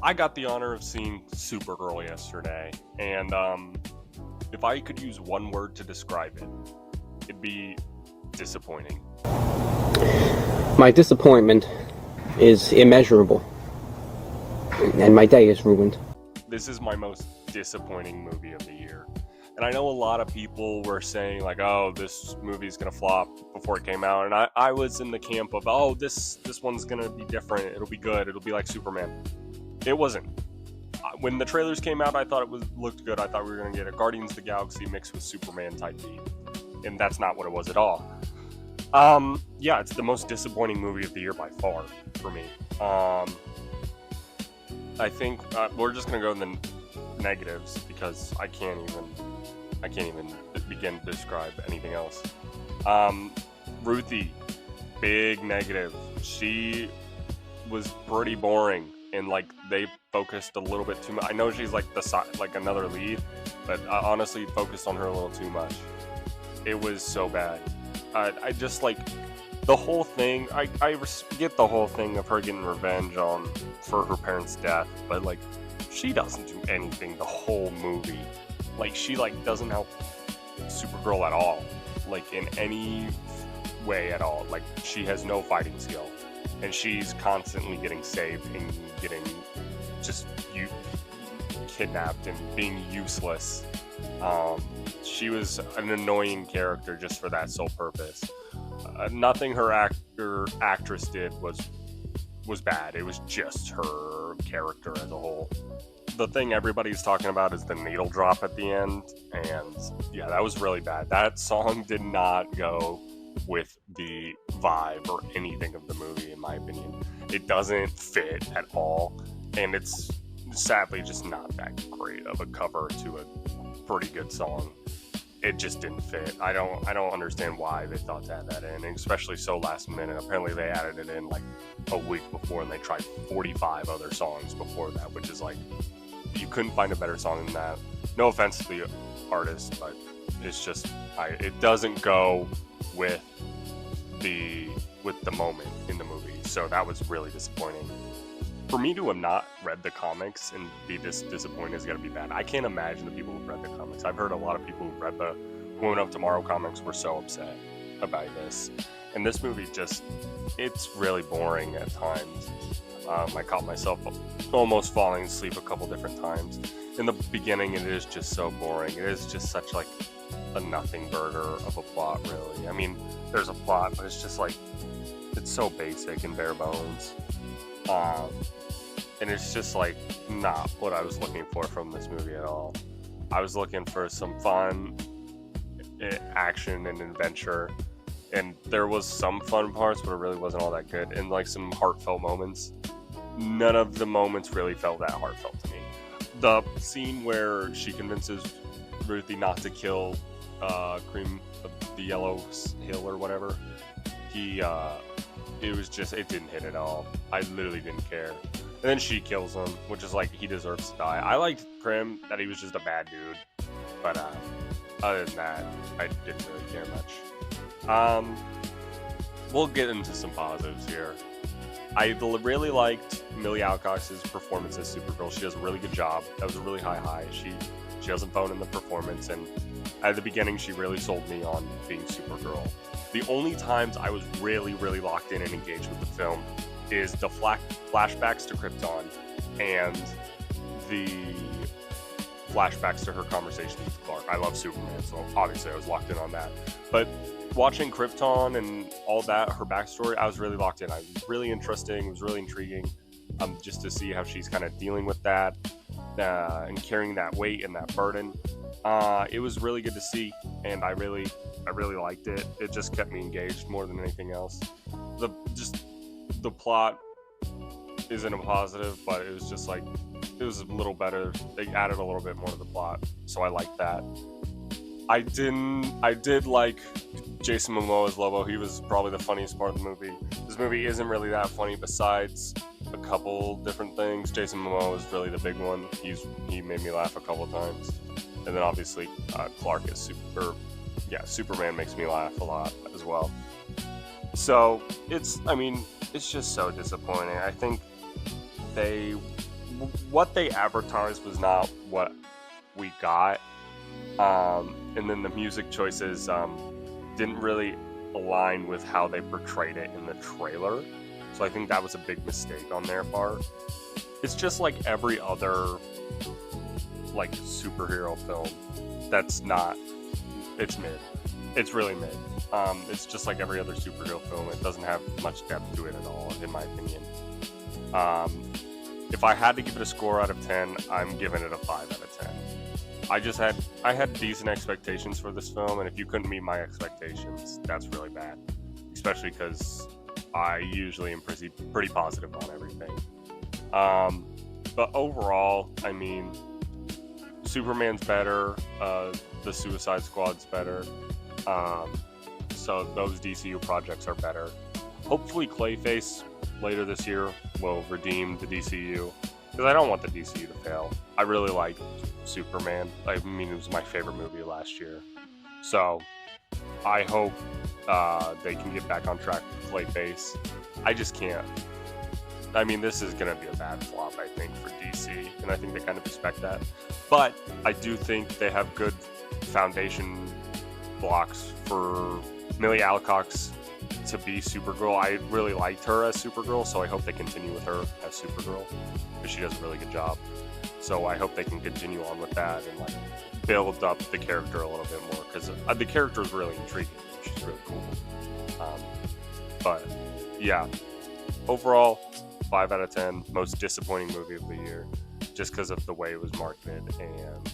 I got the honor of seeing Supergirl yesterday, and if I could use one word to describe it, it'd be disappointing. My disappointment is immeasurable, and my day is ruined. This is my most disappointing movie of the year. And I know a lot of people were saying, like, oh, this movie's going to flop before it came out. And I was in the camp of, oh, this one's going to be different. It'll be good. It'll be like Superman. It wasn't. When the trailers came out, I thought looked good. I thought we were going to get a Guardians of the Galaxy mixed with Superman type beat. And that's not what it was at all. Yeah, it's the most disappointing movie of the year by far for me. I think we're just gonna go in the negatives because I can't even begin to describe anything else. Ruthie, big negative. She was pretty boring, and like they focused a little bit too much. I know she's like like another lead, but I honestly focused on her a little too much. It was so bad. I just like the whole thing. I get the whole thing of her getting revenge for her parents' death, but like she doesn't do anything the whole movie. Like she doesn't help Supergirl at all, like in any way at all. Like she has no fighting skill, and she's constantly getting saved and getting just kidnapped and being useless. She was an annoying character just for that sole purpose. Nothing her actress did was bad. It was just her character as a whole. The thing everybody's talking about is the needle drop at the end, and yeah, that was really bad. That song did not go with the vibe or anything of the movie, in my opinion. It doesn't fit at all, and it's sadly just not that great of a cover to a pretty good song. It just didn't fit. I don't understand why they thought to add that in, and especially so last minute. Apparently they added it in like a week before, and they tried 45 other songs before that, which is like, you couldn't find a better song than that. No offense to the artist, but it's just it doesn't go with the moment in the movie. So that was really disappointing. For me to have not read the comics and be this disappointed is going to be bad. I can't imagine the people who've read the comics. I've heard a lot of people who've read the Woman of Tomorrow comics were so upset about this. And this movie it's really boring at times. I caught myself almost falling asleep a couple different times. In the beginning, it is just so boring. It is just such like a nothing burger of a plot, really. I mean, there's a plot, but it's just like, it's so basic and bare bones. And it's just like not what I was looking for from this movie at all. I was looking for some fun action and adventure, and there was some fun parts, but it really wasn't all that good, and like some heartfelt moments. None of the moments really felt that heartfelt to me. The scene where she convinces Ruthie not to kill Cream of the Yellow Hill or whatever, it didn't hit at all. I literally didn't care. And then she kills him, which is like, he deserves to die. I liked Krim, that he was just a bad dude. But other than that, I didn't really care much. We'll get into some positives here. I really liked Millie Alcox's performance as Supergirl. She does a really good job. That was a really high. She doesn't phone in the performance, and at the beginning, she really sold me on being Supergirl. The only times I was really, really locked in and engaged with the film is the flashbacks to Krypton and the flashbacks to her conversation with Clark. I love Superman, so obviously I was locked in on that. But watching Krypton and all that, her backstory, I was really locked in. It was really interesting. It was really intriguing, just to see how she's kind of dealing with that and carrying that weight and that burden. It was really good to see, and I really liked it. It just kept me engaged more than anything else. The plot isn't a positive, but it was just like, it was a little better. They added a little bit more to the plot, so I liked that. I did like Jason Momoa's Lobo. He was probably the funniest part of the movie. This movie isn't really that funny besides a couple different things. Jason Momoa is really the big one. He made me laugh a couple of times. And then obviously Clark is Superman makes me laugh a lot as well. So it's just so disappointing. I think they what they advertised was not what we got. And then the music choices didn't really align with how they portrayed it in the trailer. So I think that was a big mistake on their part. It's just like every other like superhero film that's not, it's mid. It's really mid. It's just like every other superhero film. It doesn't have much depth to it at all, in my opinion. If I had to give it a score out of 10, I'm giving it a 5 out of 10. I had decent expectations for this film, and if you couldn't meet my expectations, that's really bad. Especially because I usually am pretty positive on everything. But overall, I mean, Superman's better, the Suicide Squad's better, so those DCU projects are better. Hopefully Clayface later this year will redeem the DCU, because I don't want the DCU to fail. I really like Superman. I mean, it was my favorite movie last year. So I hope they can get back on track with Clayface. I just can't. I mean, this is going to be a bad flop, I think, for DC, and I think they kind of expect that. But I do think they have good foundation blocks for Millie Alcox to be Supergirl. I really liked her as Supergirl, so I hope they continue with her as Supergirl, because she does a really good job. So I hope they can continue on with that and like build up the character a little bit more, because the character is really intriguing. She's really cool. But yeah, overall, 5 out of 10. Most disappointing movie of the year, just because of the way it was marketed. And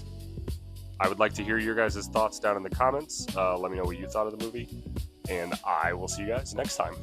I would like to hear your guys' thoughts down in the comments. Let me know what you thought of the movie, and I will see you guys next time.